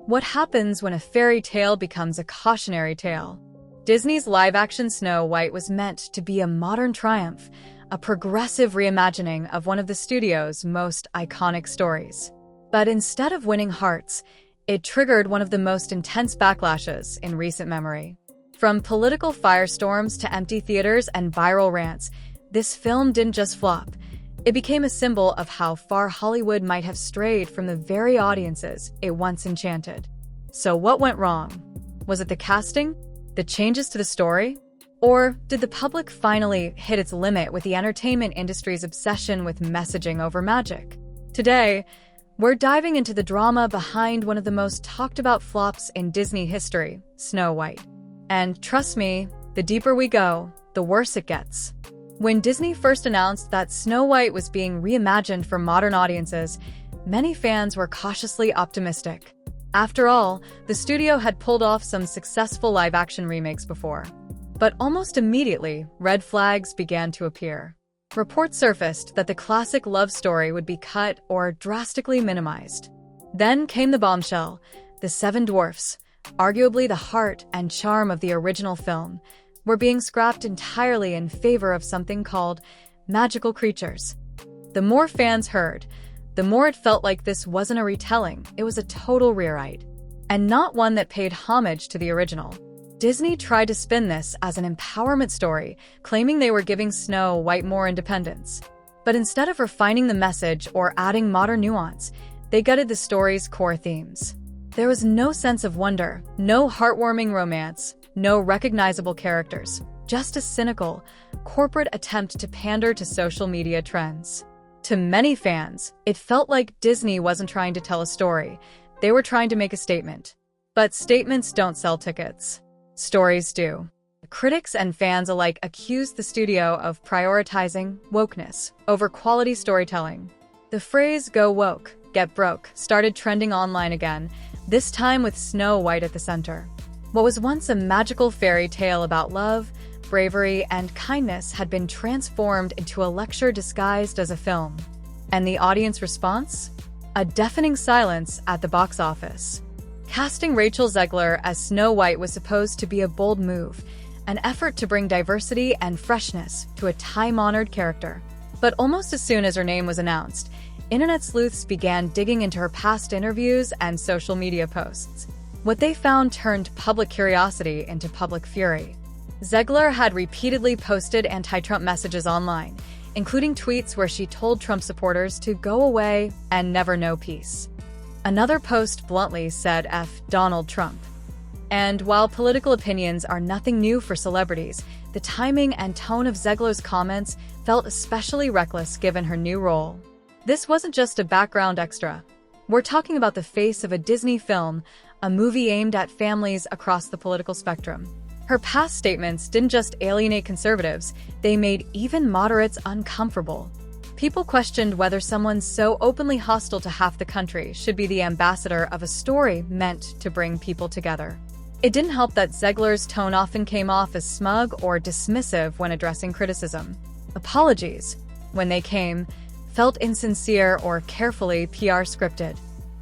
What happens when a fairy tale becomes a cautionary tale? Disney's live-action Snow White was meant to be a modern triumph, a progressive reimagining of one of the studio's most iconic stories. But instead of winning hearts, it triggered one of the most intense backlashes in recent memory. From political firestorms to empty theaters and viral rants, this film didn't just flop. It became a symbol of how far Hollywood might have strayed from the very audiences it once enchanted. So what went wrong? Was it the casting? The changes to the story? Or did the public finally hit its limit with the entertainment industry's obsession with messaging over magic? Today, we're diving into the drama behind one of the most talked about flops in Disney history, Snow White. And trust me, the deeper we go, the worse it gets. When Disney first announced that Snow White was being reimagined for modern audiences, many fans were cautiously optimistic. After all, the studio had pulled off some successful live-action remakes before. But almost immediately, red flags began to appear. Reports surfaced that the classic love story would be cut or drastically minimized. Then came the bombshell, the seven dwarfs, arguably the heart and charm of the original film, were being scrapped entirely in favor of something called magical creatures. The more fans heard, the more it felt like this wasn't a retelling, it was a total rewrite, and not one that paid homage to the original. Disney tried to spin this as an empowerment story, claiming they were giving Snow White more independence. But instead of refining the message or adding modern nuance, they gutted the story's core themes. There was no sense of wonder, no heartwarming romance, no recognizable characters, just a cynical, corporate attempt to pander to social media trends. To many fans, it felt like Disney wasn't trying to tell a story, they were trying to make a statement. But statements don't sell tickets. Stories do. Critics and fans alike accused the studio of prioritizing wokeness over quality storytelling. The phrase "go woke, get broke" started trending online again, this time with Snow White at the center. What was once a magical fairy tale about love, bravery, and kindness had been transformed into a lecture disguised as a film. And the audience response? A deafening silence at the box office. Casting Rachel Zegler as Snow White was supposed to be a bold move, an effort to bring diversity and freshness to a time-honored character. But almost as soon as her name was announced, internet sleuths began digging into her past interviews and social media posts. What they found turned public curiosity into public fury. Zegler had repeatedly posted anti-Trump messages online, including tweets where she told Trump supporters to go away and never know peace. Another post bluntly said "F Donald Trump." And while political opinions are nothing new for celebrities, the timing and tone of Zegler's comments felt especially reckless given her new role. This wasn't just a background extra. We're talking about the face of a Disney film, a movie aimed at families across the political spectrum. Her past statements didn't just alienate conservatives, they made even moderates uncomfortable. People questioned whether someone so openly hostile to half the country should be the ambassador of a story meant to bring people together. It didn't help that Zegler's tone often came off as smug or dismissive when addressing criticism. Apologies, when they came, felt insincere or carefully PR scripted.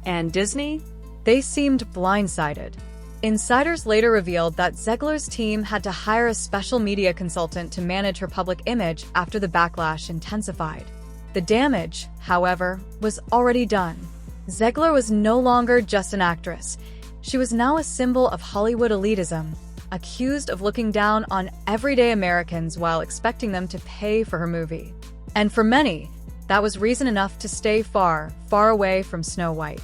And Disney? They seemed blindsided. Insiders later revealed that Zegler's team had to hire a special media consultant to manage her public image after the backlash intensified. The damage, however, was already done. Zegler was no longer just an actress. She was now a symbol of Hollywood elitism, accused of looking down on everyday Americans while expecting them to pay for her movie. And for many, that was reason enough to stay far, far away from Snow White.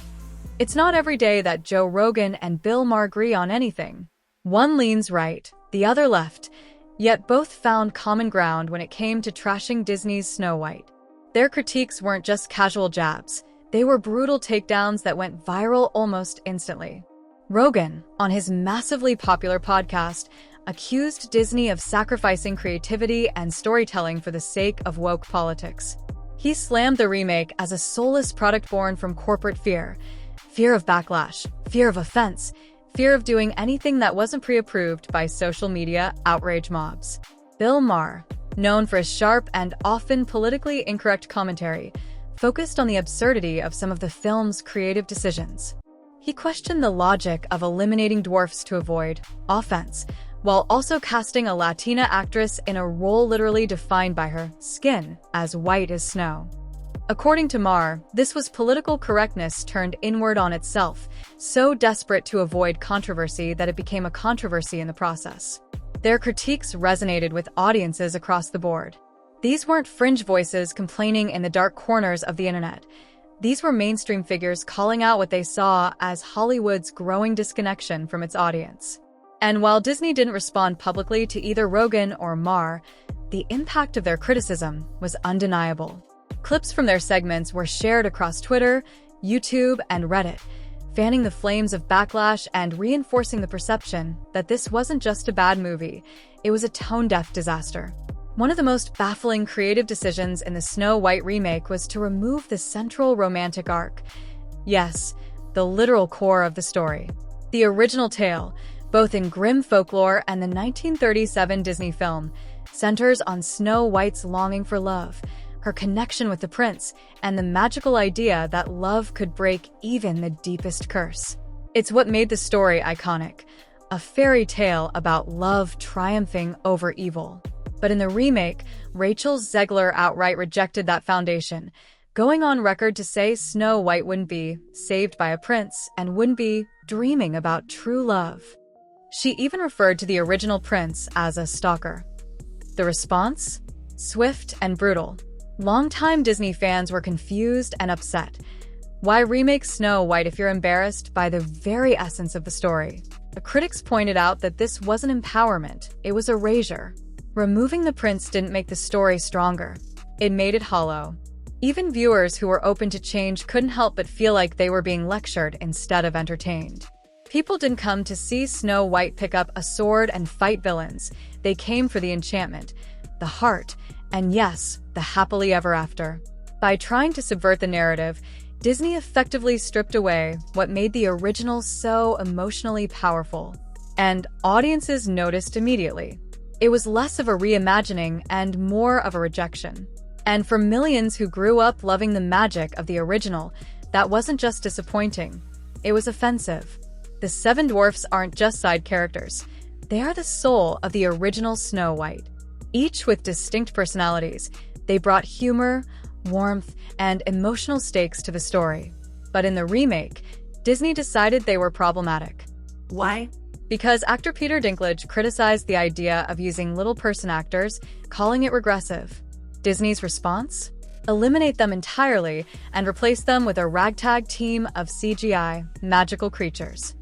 It's not every day that Joe Rogan and Bill Maher agree on anything. One leans right, the other left, yet both found common ground when it came to trashing Disney's Snow White. Their critiques weren't just casual jabs, they were brutal takedowns that went viral almost instantly. Rogan, on his massively popular podcast, accused Disney of sacrificing creativity and storytelling for the sake of woke politics. He slammed the remake as a soulless product born from corporate fear of backlash, fear of offense, fear of doing anything that wasn't pre-approved by social media outrage mobs. Bill Maher, known for his sharp and often politically incorrect commentary, focused on the absurdity of some of the film's creative decisions. He questioned the logic of eliminating dwarfs to avoid offense, while also casting a Latina actress in a role literally defined by her skin as white as snow. According to Marr, this was political correctness turned inward on itself, so desperate to avoid controversy that it became a controversy in the process. Their critiques resonated with audiences across the board. These weren't fringe voices complaining in the dark corners of the internet. These were mainstream figures calling out what they saw as Hollywood's growing disconnection from its audience. And while Disney didn't respond publicly to either Rogen or Marr, the impact of their criticism was undeniable. Clips from their segments were shared across Twitter, YouTube, and Reddit, fanning the flames of backlash and reinforcing the perception that this wasn't just a bad movie, it was a tone-deaf disaster. One of the most baffling creative decisions in the Snow White remake was to remove the central romantic arc. Yes, the literal core of the story. The original tale, both in grim folklore and the 1937 Disney film, centers on Snow White's longing for love, her connection with the prince, and the magical idea that love could break even the deepest curse. It's what made the story iconic, a fairy tale about love triumphing over evil. But in the remake, Rachel Zegler outright rejected that foundation, going on record to say Snow White wouldn't be saved by a prince and wouldn't be dreaming about true love. She even referred to the original prince as a stalker. The response? Swift and brutal. Longtime Disney fans were confused and upset. Why remake Snow White if you're embarrassed by the very essence of the story? The critics pointed out that this wasn't empowerment, it was erasure. Removing the prince didn't make the story stronger. It made it hollow. Even viewers who were open to change couldn't help but feel like they were being lectured instead of entertained. People didn't come to see Snow White pick up a sword and fight villains. They came for the enchantment, the heart, and yes, the happily ever after. By trying to subvert the narrative, Disney effectively stripped away what made the original so emotionally powerful. And audiences noticed immediately. It was less of a reimagining and more of a rejection. And for millions who grew up loving the magic of the original, that wasn't just disappointing, it was offensive. The seven dwarfs aren't just side characters. They are the soul of the original Snow White. Each with distinct personalities, they brought humor, warmth, and emotional stakes to the story. But in the remake, Disney decided they were problematic. Why? Because actor Peter Dinklage criticized the idea of using little-person actors, calling it regressive. Disney's response? Eliminate them entirely and replace them with a ragtag team of CGI, magical creatures.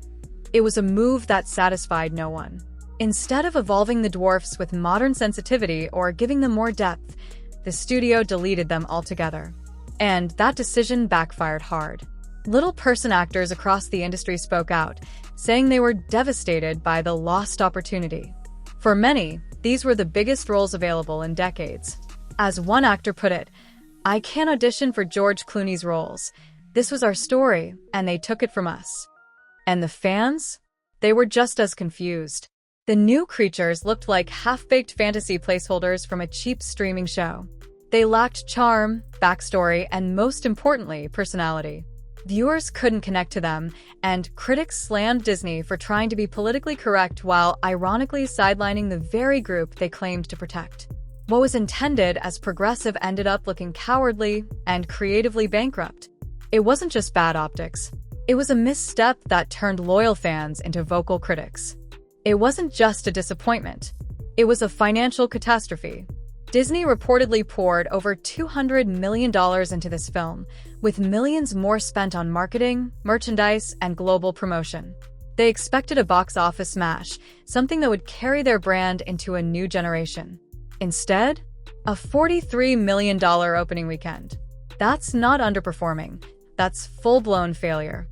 It was a move that satisfied no one. Instead of evolving the dwarfs with modern sensitivity or giving them more depth, the studio deleted them altogether. And that decision backfired hard. Little-person actors across the industry spoke out, saying they were devastated by the lost opportunity. For many, these were the biggest roles available in decades. As one actor put it, "I can't audition for George Clooney's roles. This was our story, and they took it from us." And the fans? They were just as confused. The new creatures looked like half-baked fantasy placeholders from a cheap streaming show. They lacked charm, backstory, and most importantly, personality. Viewers couldn't connect to them, and critics slammed Disney for trying to be politically correct while ironically sidelining the very group they claimed to protect. What was intended as progressive ended up looking cowardly and creatively bankrupt. It wasn't just bad optics. It was a misstep that turned loyal fans into vocal critics. It wasn't just a disappointment. It was a financial catastrophe. Disney reportedly poured over $200 million into this film, with millions more spent on marketing, merchandise, and global promotion. They expected a box office smash, something that would carry their brand into a new generation. Instead, a $43 million opening weekend. That's not underperforming. That's full-blown failure.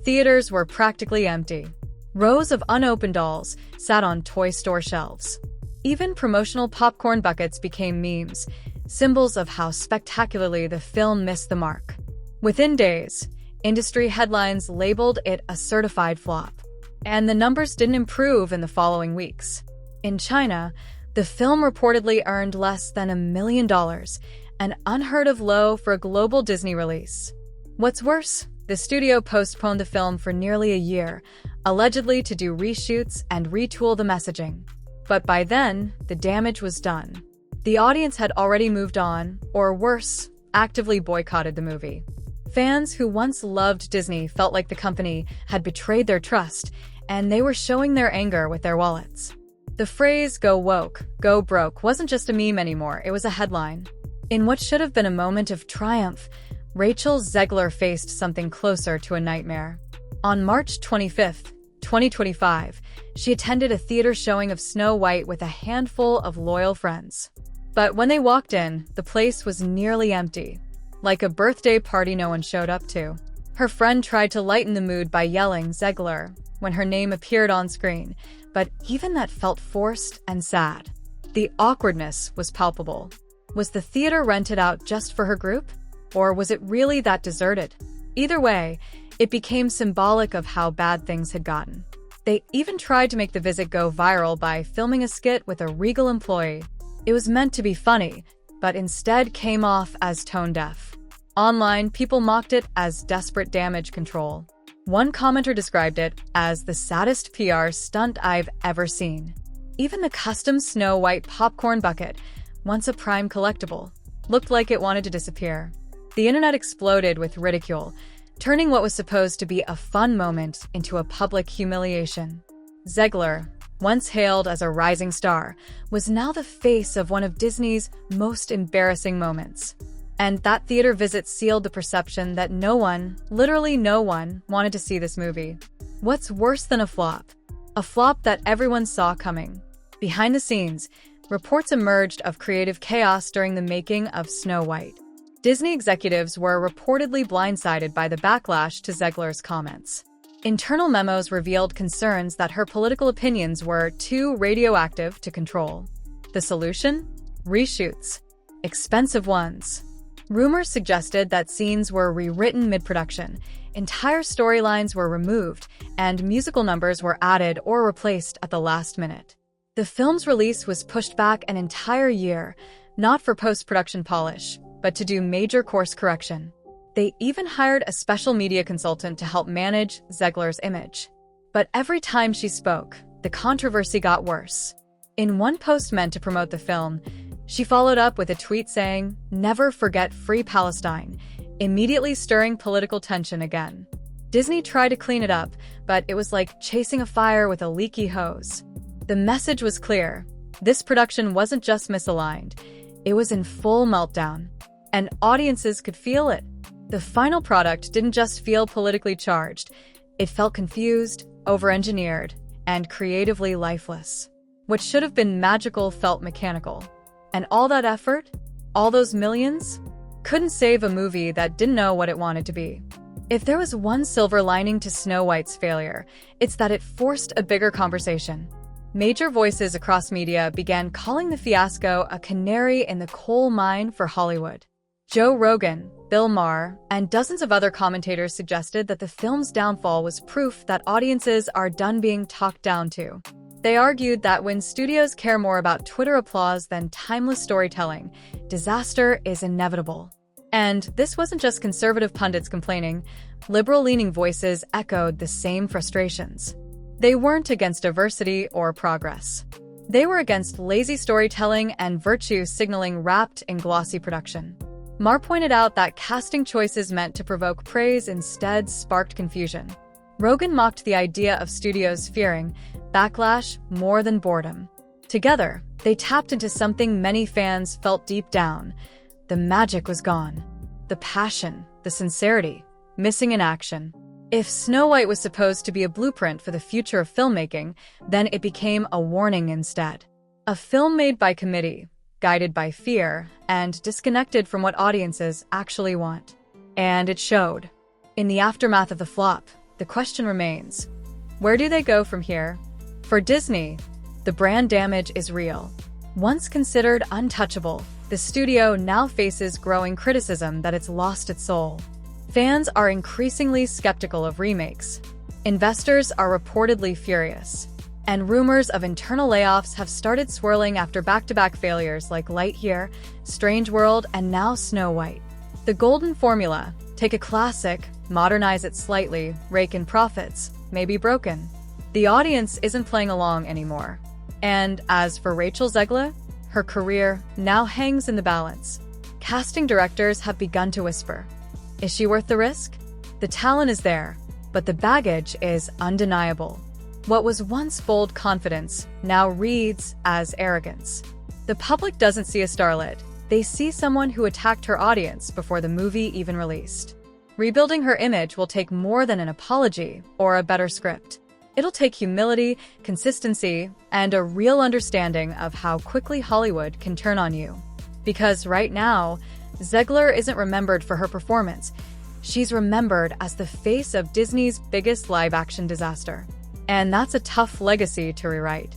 Theaters were practically empty. Rows of unopened dolls sat on toy store shelves. Even promotional popcorn buckets became memes, symbols of how spectacularly the film missed the mark. Within days, industry headlines labeled it a certified flop. And the numbers didn't improve in the following weeks. In China, the film reportedly earned less than $1 million, an unheard-of low for a global Disney release. What's worse, The studio postponed the film for nearly a year, allegedly to do reshoots and retool the messaging. But by then, the damage was done. The audience had already moved on, or worse, actively boycotted the movie. Fans who once loved Disney felt like the company had betrayed their trust, and they were showing their anger with their wallets. The phrase "go woke, go broke" wasn't just a meme anymore, it was a headline. In what should have been a moment of triumph, Rachel Zegler faced something closer to a nightmare. On March 25, 2025, she attended a theater showing of Snow White with a handful of loyal friends. But when they walked in, the place was nearly empty. Like a birthday party no one showed up to. Her friend tried to lighten the mood by yelling "Zegler" when her name appeared on screen, but even that felt forced and sad. The awkwardness was palpable. Was the theater rented out just for her group? Or was it really that deserted? Either way, it became symbolic of how bad things had gotten. They even tried to make the visit go viral by filming a skit with a Regal employee. It was meant to be funny, but instead came off as tone-deaf. Online, people mocked it as desperate damage control. One commenter described it as the saddest PR stunt I've ever seen. Even the custom Snow White popcorn bucket, once a prime collectible, looked like it wanted to disappear. The internet exploded with ridicule, turning what was supposed to be a fun moment into a public humiliation. Zegler, once hailed as a rising star, was now the face of one of Disney's most embarrassing moments. And that theater visit sealed the perception that no one, literally no one, wanted to see this movie. What's worse than a flop? A flop that everyone saw coming. Behind the scenes, reports emerged of creative chaos during the making of Snow White. Disney executives were reportedly blindsided by the backlash to Zegler's comments. Internal memos revealed concerns that her political opinions were too radioactive to control. The solution? Reshoots. Expensive ones. Rumors suggested that scenes were rewritten mid-production, entire storylines were removed, and musical numbers were added or replaced at the last minute. The film's release was pushed back an entire year, not for post-production polish, but to do major course correction. They even hired a special media consultant to help manage Zegler's image. But every time she spoke, the controversy got worse. In one post meant to promote the film, she followed up with a tweet saying, "Never forget Free Palestine," immediately stirring political tension again. Disney tried to clean it up, but it was like chasing a fire with a leaky hose. The message was clear. This production wasn't just misaligned. It was in full meltdown. And audiences could feel it. The final product didn't just feel politically charged. It felt confused, over-engineered, and creatively lifeless. What should have been magical felt mechanical. And all that effort, all those millions, couldn't save a movie that didn't know what it wanted to be. If there was one silver lining to Snow White's failure, it's that it forced a bigger conversation. Major voices across media began calling the fiasco a canary in the coal mine for Hollywood. Joe Rogan, Bill Maher, and dozens of other commentators suggested that the film's downfall was proof that audiences are done being talked down to. They argued that when studios care more about Twitter applause than timeless storytelling, disaster is inevitable. And this wasn't just conservative pundits complaining. Liberal-leaning voices echoed the same frustrations. They weren't against diversity or progress. They were against lazy storytelling and virtue signaling wrapped in glossy production. Maher pointed out that casting choices meant to provoke praise instead sparked confusion. Rogan mocked the idea of studios fearing backlash more than boredom. Together, they tapped into something many fans felt deep down. The magic was gone. The passion, the sincerity, missing in action. If Snow White was supposed to be a blueprint for the future of filmmaking, then it became a warning instead. A film made by committee, guided by fear, and disconnected from what audiences actually want. And it showed. In the aftermath of the flop, the question remains, where do they go from here? For Disney, the brand damage is real. Once considered untouchable, the studio now faces growing criticism that it's lost its soul. Fans are increasingly skeptical of remakes. Investors are reportedly furious. And rumors of internal layoffs have started swirling after back-to-back failures like Lightyear, Strange World, and now Snow White. The golden formula: take a classic, modernize it slightly, rake in profits, maybe broken. The audience isn't playing along anymore. And as for Rachel Zegler, her career now hangs in the balance. Casting directors have begun to whisper, is she worth the risk? The talent is there, but the baggage is undeniable. What was once bold confidence now reads as arrogance. The public doesn't see a starlet. They see someone who attacked her audience before the movie even released. Rebuilding her image will take more than an apology or a better script. It'll take humility, consistency, and a real understanding of how quickly Hollywood can turn on you. Because right now, Zegler isn't remembered for her performance. She's remembered as the face of Disney's biggest live-action disaster. And that's a tough legacy to rewrite.